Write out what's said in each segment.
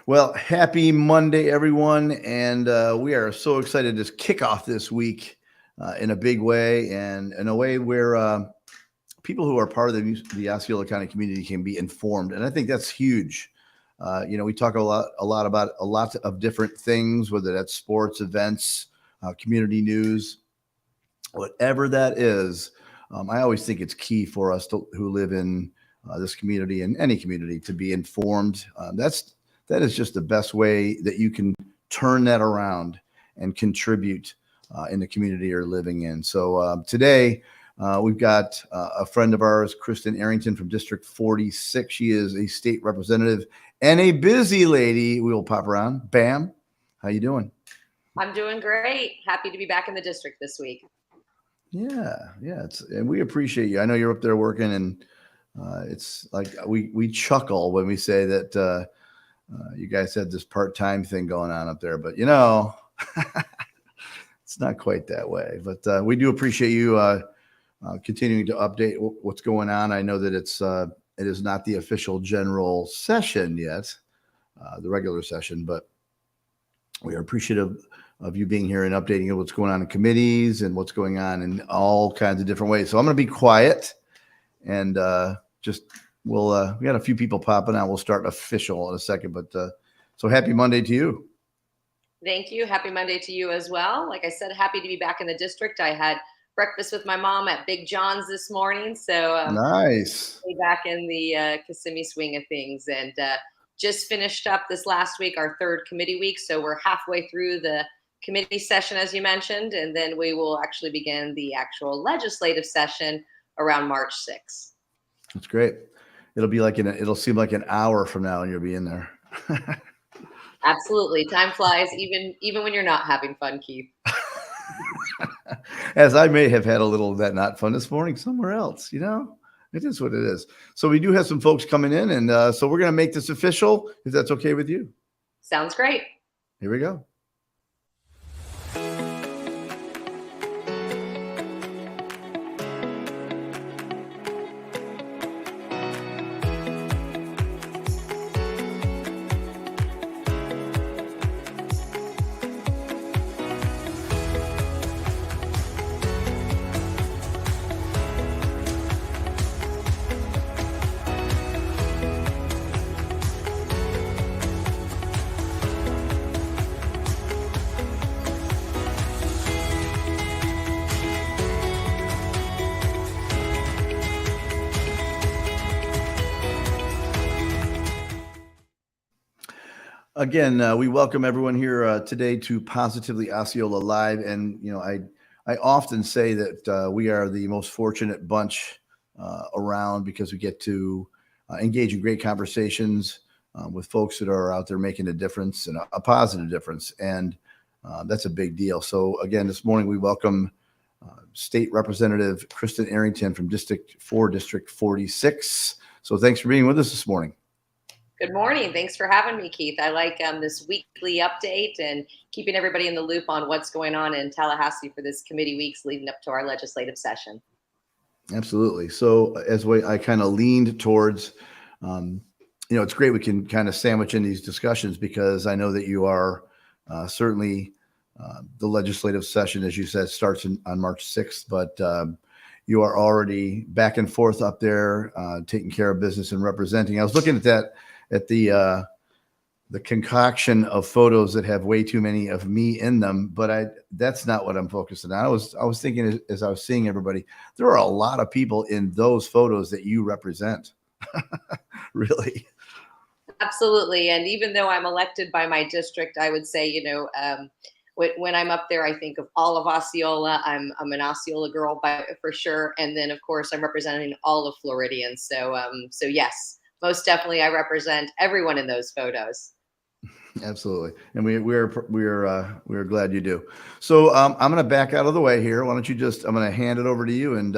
Well, happy Monday, everyone. And we are so excited to kick off this week in a big way and in a way where people who are part of the Osceola County community can be informed. And I think that's huge. We talk a lot about a lot of different things, whether that's sports, events, community news, whatever that is. I always think it's key for us who live in this community and any community to be informed. That is just the best way that you can turn that around and contribute in the community you're living in. So today we've got a friend of ours, Kristen Arrington from District 46. She is a state representative and a busy lady. We will pop around. Bam, how you doing? I'm doing great. Happy to be back in the district this week. Yeah. And we appreciate you. I know you're up there working, and it's like we chuckle when we say that you guys had this part-time thing going on up there, but it's not quite that way. But we do appreciate you continuing to update what's going on. I know that it is not the official general session yet, the regular session, but we are appreciative of you being here and updating what's going on in committees and what's going on in all kinds of different ways. So I'm going to be quiet and we got a few people popping out. We'll start official in a second, but so happy Monday to you. Thank you. Happy Monday to you as well. Like I said, happy to be back in the district. I had breakfast with my mom at Big John's this morning. So nice. Back in the Kissimmee swing of things, and just finished up this last week, our third committee week. So we're halfway through the committee session, as you mentioned, and then we will actually begin the actual legislative session around March 6th. That's great. It'll seem like an hour from now and you'll be in there. Absolutely. Time flies, even when you're not having fun, Keith. As I may have had a little of that not fun this morning somewhere else, it is what it is. So we do have some folks coming in, and so we're going to make this official, if that's okay with you. Sounds great. Here we go. Again, we welcome everyone here today to Positively Osceola Live. And, I often say that we are the most fortunate bunch around because we get to engage in great conversations with folks that are out there making a difference and a positive difference. And that's a big deal. So, again, this morning we welcome State Representative Kristen Arrington from District 46. So thanks for being with us this morning. Good morning. Thanks for having me, Keith. I like this weekly update and keeping everybody in the loop on what's going on in Tallahassee for this committee weeks leading up to our legislative session. Absolutely. So as I kind of leaned towards, it's great we can kind of sandwich in these discussions because I know that you are certainly the legislative session, as you said, starts on March 6th, but you are already back and forth up there taking care of business and representing. I was looking at the concoction of photos that have way too many of me in them, but that's not what I'm focusing on. I was thinking as I was seeing everybody, there are a lot of people in those photos that you represent. Really. Absolutely. And even though I'm elected by my district, I would say, when I'm up there, I think of all of Osceola. I'm an Osceola girl for sure. And then of course I'm representing all of Floridians. So yes. Most definitely, I represent everyone in those photos. Absolutely, and we're glad you do. So I'm going to back out of the way here. Why don't you I'm going to hand it over to you and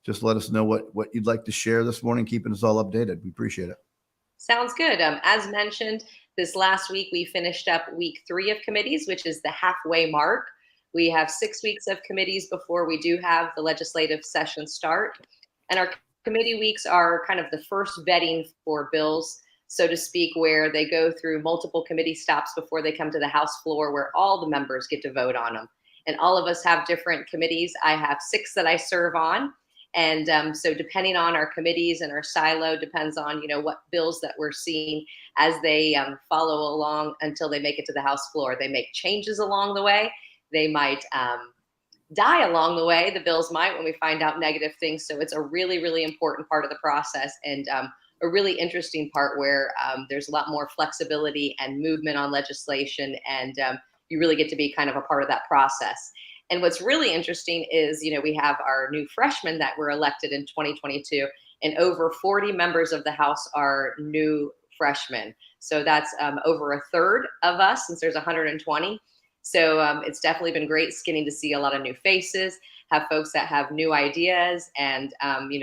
just let us know what you'd like to share this morning, keeping us all updated. We appreciate it. Sounds good. As mentioned, this last week we finished up week 3 of committees, which is the halfway mark. We have 6 weeks of committees before we do have the legislative session start, and our committee weeks are kind of the first vetting for bills so to speak, where they go through multiple committee stops before they come to the House floor, where all the members get to vote on them. And all of us have different committees. I have 6 that I serve on. And so depending on our committees and our silo depends on, what bills that we're seeing as they follow along until they make it to the House floor. They make changes along the way. They might die along the way. The bills might, when we find out negative things. So it's a really, really important part of the process, and a really interesting part where there's a lot more flexibility and movement on legislation, and you really get to be kind of a part of that process. And what's really interesting is, we have our new freshmen that were elected in 2022, and over 40 members of the House are new freshmen. So that's over a third of us, since there's 120. So it's definitely been great getting to see a lot of new faces, have folks that have new ideas, and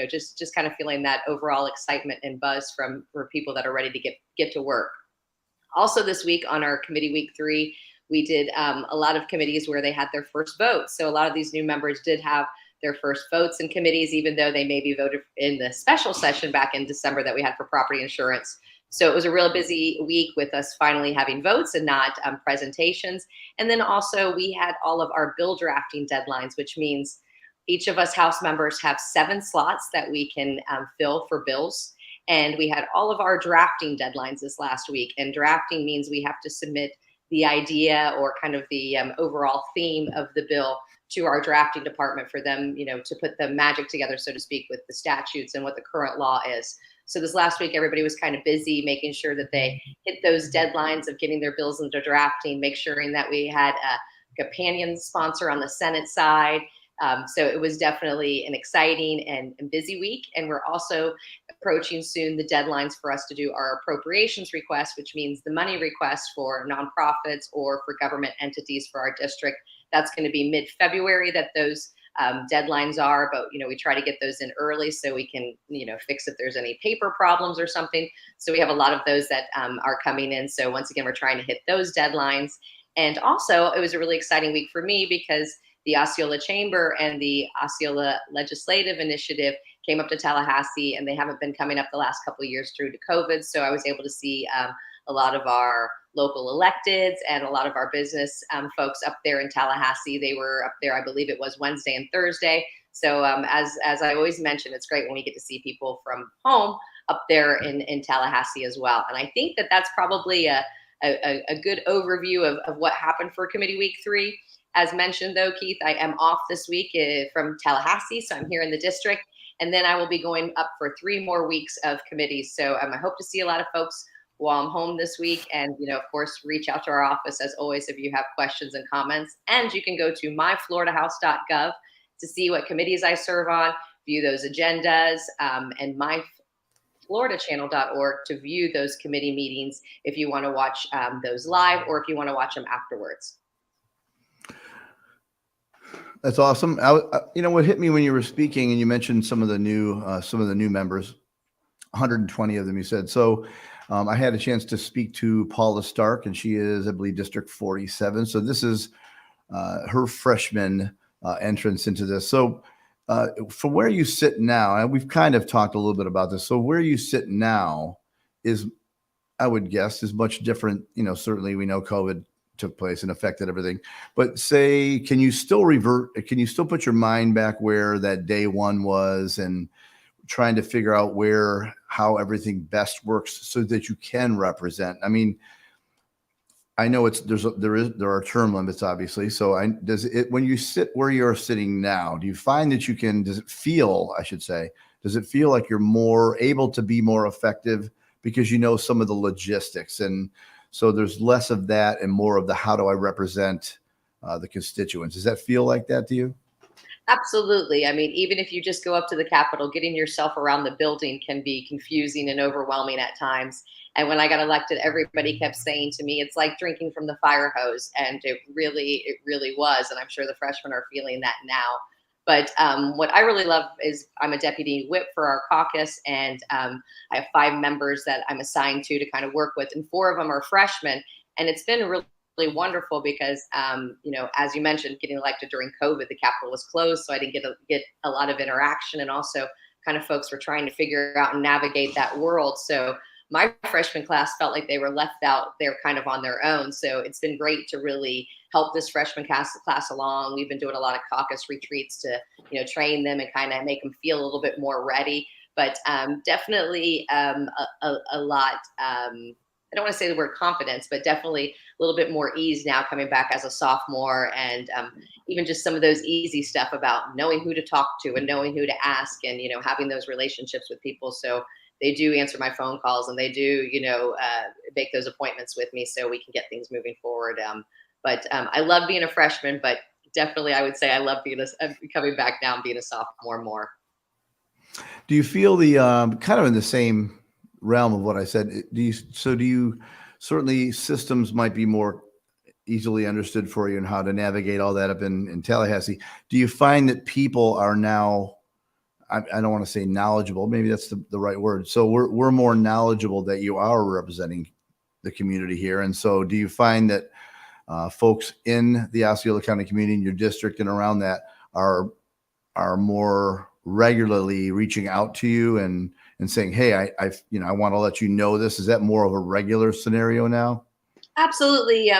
just kind of feeling that overall excitement and buzz for people that are ready to get to work. Also this week on our committee week 3, we did a lot of committees where they had their first votes. So a lot of these new members did have their first votes in committees, even though they maybe voted in the special session back in December that we had for property insurance. So it was a real busy week with us finally having votes and not presentations. And then also we had all of our bill drafting deadlines, which means each of us House members have 7 slots that we can fill for bills. And we had all of our drafting deadlines this last week. And drafting means we have to submit the idea or kind of the overall theme of the bill to our drafting department for them, to put the magic together, so to speak, with the statutes and what the current law is. So this last week, everybody was kind of busy making sure that they hit those deadlines of getting their bills into drafting, make sure that we had a companion sponsor on the Senate side. So it was definitely an exciting and busy week. And we're also approaching soon the deadlines for us to do our appropriations request, which means the money request for nonprofits or for government entities for our district. That's going to be mid-February that those deadlines are, but we try to get those in early so we can fix if there's any paper problems or something. So we have a lot of those that are coming in. So once again, we're trying to hit those deadlines. And also it was a really exciting week for me because the Osceola Chamber and the Osceola Legislative Initiative came up to Tallahassee, and they haven't been coming up the last couple of years due to COVID. So I was able to see a lot of our local electeds and a lot of our business folks up there in Tallahassee. They were up there, I believe it was Wednesday and Thursday. So as I always mention, it's great when we get to see people from home up there in Tallahassee as well. And I think that that's probably a good overview of what happened for Committee Week 3. As mentioned, though, Keith, I am off this week from Tallahassee, so I'm here in the district. And then I will be going up for 3 more weeks of committees. So I hope to see a lot of folks while I'm home this week. And, of course, reach out to our office, as always, if you have questions and comments. And you can go to myfloridahouse.gov to see what committees I serve on, view those agendas, and myfloridachannel.org to view those committee meetings if you want to watch those live or if you want to watch them afterwards. That's awesome. What hit me when you were speaking and you mentioned some of the new members, 120 of them, you said. So I had a chance to speak to Paula Stark, and she is, I believe, District 47. So this is her freshman entrance into this. So from where you sit now, and we've kind of talked a little bit about this. So where you sit now is, I would guess, is much different. Certainly we know COVID took place and affected everything, but can you still put your mind back where that day one was and trying to figure out how everything best works so that you can represent? I mean, I know there are term limits, obviously. So when you sit where you're sitting now, do you find that does it feel like you're more able to be more effective because some of the logistics, and so there's less of that and more of the how do I represent the constituents? Does that feel like that to you? Absolutely. I mean, even if you just go up to the Capitol, getting yourself around the building can be confusing and overwhelming at times. And when I got elected, everybody kept saying to me, it's like drinking from the fire hose. And it really was. And I'm sure the freshmen are feeling that now. But what I really love is I'm a deputy whip for our caucus, and I have 5 members that I'm assigned to kind of work with, and 4 of them are freshmen. And it's been really wonderful because, as you mentioned, getting elected during COVID, the Capitol was closed, so I didn't get a lot of interaction, and also kind of folks were trying to figure out and navigate that world. So my freshman class felt like they were left out there kind of on their own. So it's been great to really help this freshman class along. We've been doing a lot of caucus retreats to, train them and kind of make them feel a little bit more ready. But definitely a lot. I don't want to say the word confidence, but definitely a little bit more ease now coming back as a sophomore, and even just some of those easy stuff about knowing who to talk to and knowing who to ask, and having those relationships with people. So they do answer my phone calls, and they do make those appointments with me so we can get things moving forward. But I love being a freshman, but definitely I would say I love coming back now and being a sophomore more. Do you feel the kind of in the same realm of what I said? Do you certainly systems might be more easily understood for you and how to navigate all that up in Tallahassee? Do you find that people are now, I don't want to say knowledgeable, maybe that's the right word. So we're more knowledgeable that you are representing the community here. And so do you find that folks in the Osceola County community, in your district and around that, are more regularly reaching out to you and saying, hey, I want to let you know this? Is that more of a regular scenario now? Absolutely.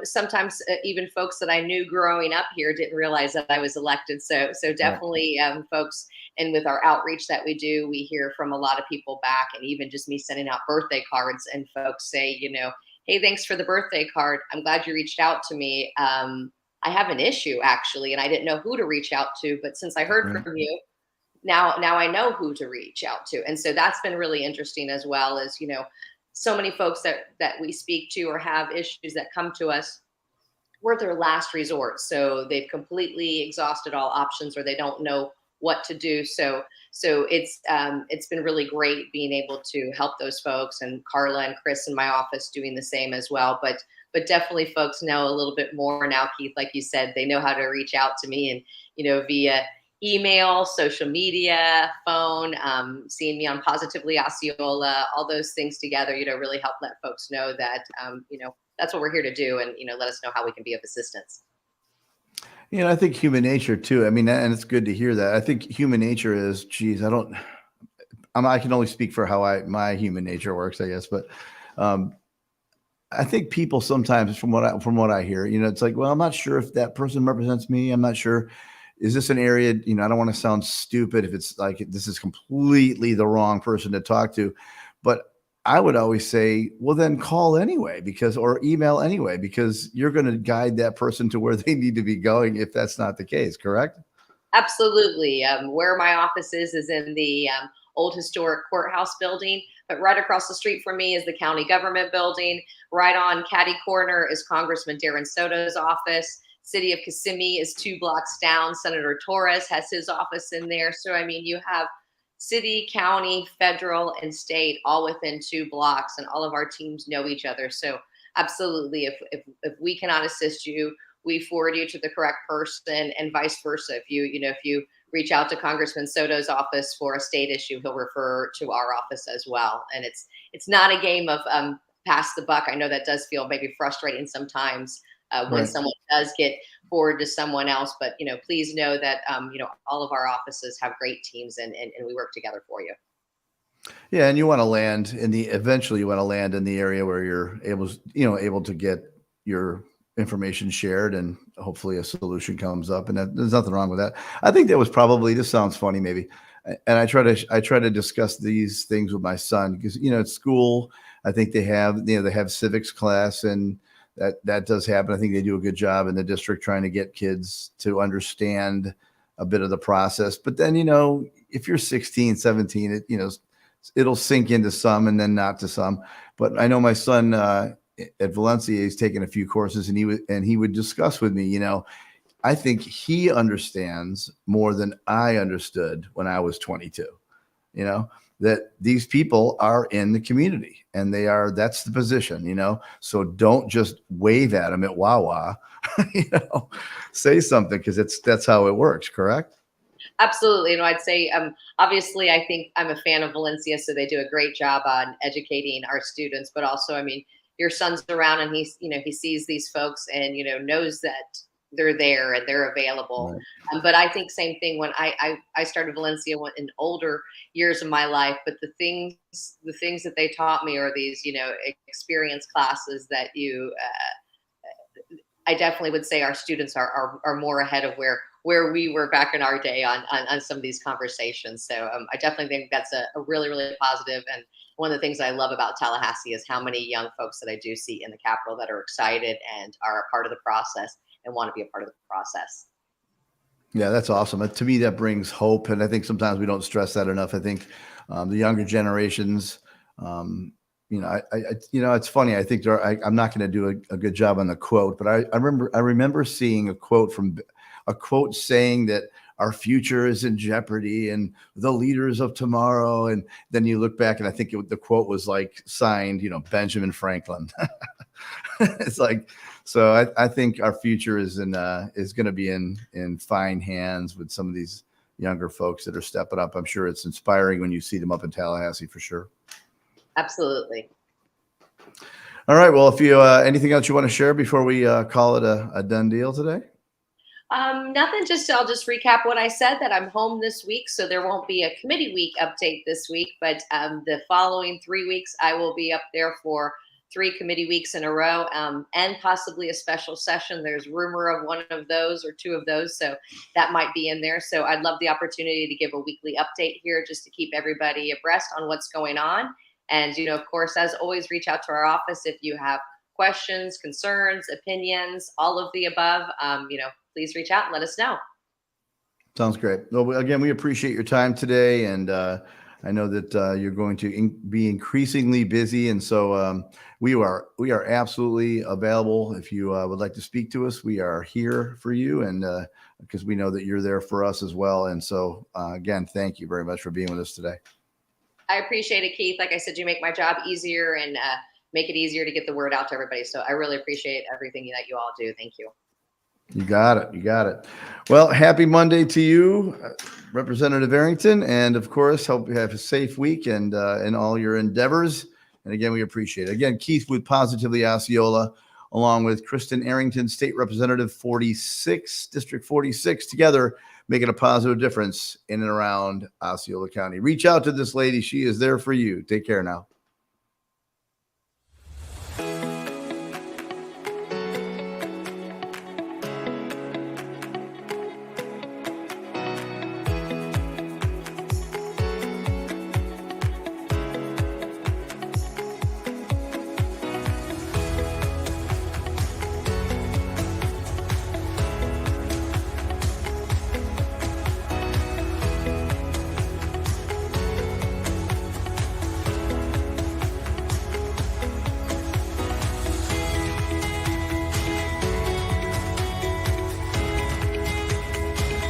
Sometimes even folks that I knew growing up here didn't realize that I was elected. So definitely folks, and with our outreach that we do, we hear from a lot of people back, and even just me sending out birthday cards, and folks say, hey, thanks for the birthday card. I'm glad you reached out to me. I have an issue actually, and I didn't know who to reach out to, but since I heard from you, now I know who to reach out to. And so that's been really interesting, as well as, so many folks that we speak to or have issues that come to us, we're their last resort. So they've completely exhausted all options, or they don't know what to do. So it's been really great being able to help those folks, and Carla and Chris in my office doing the same as well. But definitely folks know a little bit more now, Keith, like you said, they know how to reach out to me, and, via email, social media, phone, seeing me on Positively Osceola, all those things together, really help let folks know that, that's what we're here to do, and, let us know how we can be of assistance. I think human nature too. I mean, and it's good to hear that. I think human nature is, geez, I can only speak for how my human nature works, I guess. But I think people sometimes, from what I hear, it's like, well, I'm not sure if that person represents me. I'm not sure. Is this an area, I don't want to sound stupid if it's like this is completely the wrong person to talk to, but I would always say, well, then call anyway, or email anyway, because you're going to guide that person to where they need to be going if that's not the case, correct? Absolutely. Where my office is in the old historic courthouse building, but right across the street from me is the county government building. Right on Caddy Corner is Congressman Darren Soto's office. City of Kissimmee is 2 blocks down. Senator Torres has his office in there. So, I mean, you have city, county, federal, and state all within 2 blocks, and all of our teams know each other. So absolutely, if we cannot assist you, we forward you to the correct person, and vice versa. If you reach out to Congressman Soto's office for a state issue, he'll refer to our office as well. And it's not a game of pass the buck. I know that does feel maybe frustrating sometimes when Right. someone does get forward to someone else, but please know that all of our offices have great teams, and we work together for you. Yeah, and eventually you want to land in the area where you're able to get your information shared, and hopefully a solution comes up, and there's nothing wrong with that. I think that was probably, this sounds funny maybe, and I try to discuss these things with my son, because at school I think they have civics class, and that does happen. I think they do a good job in the district trying to get kids to understand a bit of the process. But then, if you're 16, 17, it'll sink into some and then not to some. But I know my son at Valencia, he's taken a few courses, and he would discuss with me, I think he understands more than I understood when I was 22, that these people are in the community, and that's the position, so don't just wave at them at Wawa, say something, because that's how it works. Correct? Absolutely. I'd say, obviously, I think I'm a fan of Valencia, so they do a great job on educating our students. But also, I mean, your son's around, and he sees these folks, and knows that they're there and they're available. Right. But I think same thing when I started Valencia in older years of my life. But the things that they taught me are these, experience classes that I definitely would say our students are more ahead of where we were back in our day on some of these conversations. So I definitely think that's a really, really positive. And one of the things I love about Tallahassee is how many young folks that I do see in the Capitol that are excited and are a part of the process and want to be a part of the process. Yeah, that's awesome. To me, that brings hope, and I think sometimes we don't stress that enough. I think the younger generations, um, it's funny. I think I'm not going to do a good job on the quote, but I remember seeing a quote saying that our future is in jeopardy and the leaders of tomorrow. And then you look back, and I think the quote was like signed, Benjamin Franklin. It's like, so I think our future is going to be in fine hands with some of these younger folks that are stepping up. I'm sure it's inspiring when you see them up in Tallahassee for sure. Absolutely. All right. Well, if you anything else you want to share before we call it a done deal today? Nothing. I'll just recap what I said, that I'm home this week, so there won't be a committee week update this week. But the following 3 weeks, I will be up there for 3 committee weeks in a row, and possibly a special session. There's rumor of one of those or 2 of those, so that might be in there. So I'd love the opportunity to give a weekly update here, just to keep everybody abreast on what's going on. And of course, as always, reach out to our office if you have questions, concerns, opinions, all of the above. Please reach out and let us know. Sounds great. Well, again, we appreciate your time today, and I know that you're going to be increasingly busy, and so we are absolutely available. If you would like to speak to us, we are here for you, and because we know that you're there for us as well. And so, again, thank you very much for being with us today. I appreciate it, Keith. Like I said, you make my job easier and make it easier to get the word out to everybody. So I really appreciate everything that you all do. Thank you. You got it. You got it. Well, happy Monday to you, Representative Arrington. And of course, hope you have a safe week and in all your endeavors. And again, we appreciate it. Again, Keith with Positively Osceola, along with Kristen Arrington, State Representative 46, District 46, together making a positive difference in and around Osceola County. Reach out to this lady. She is there for you. Take care now.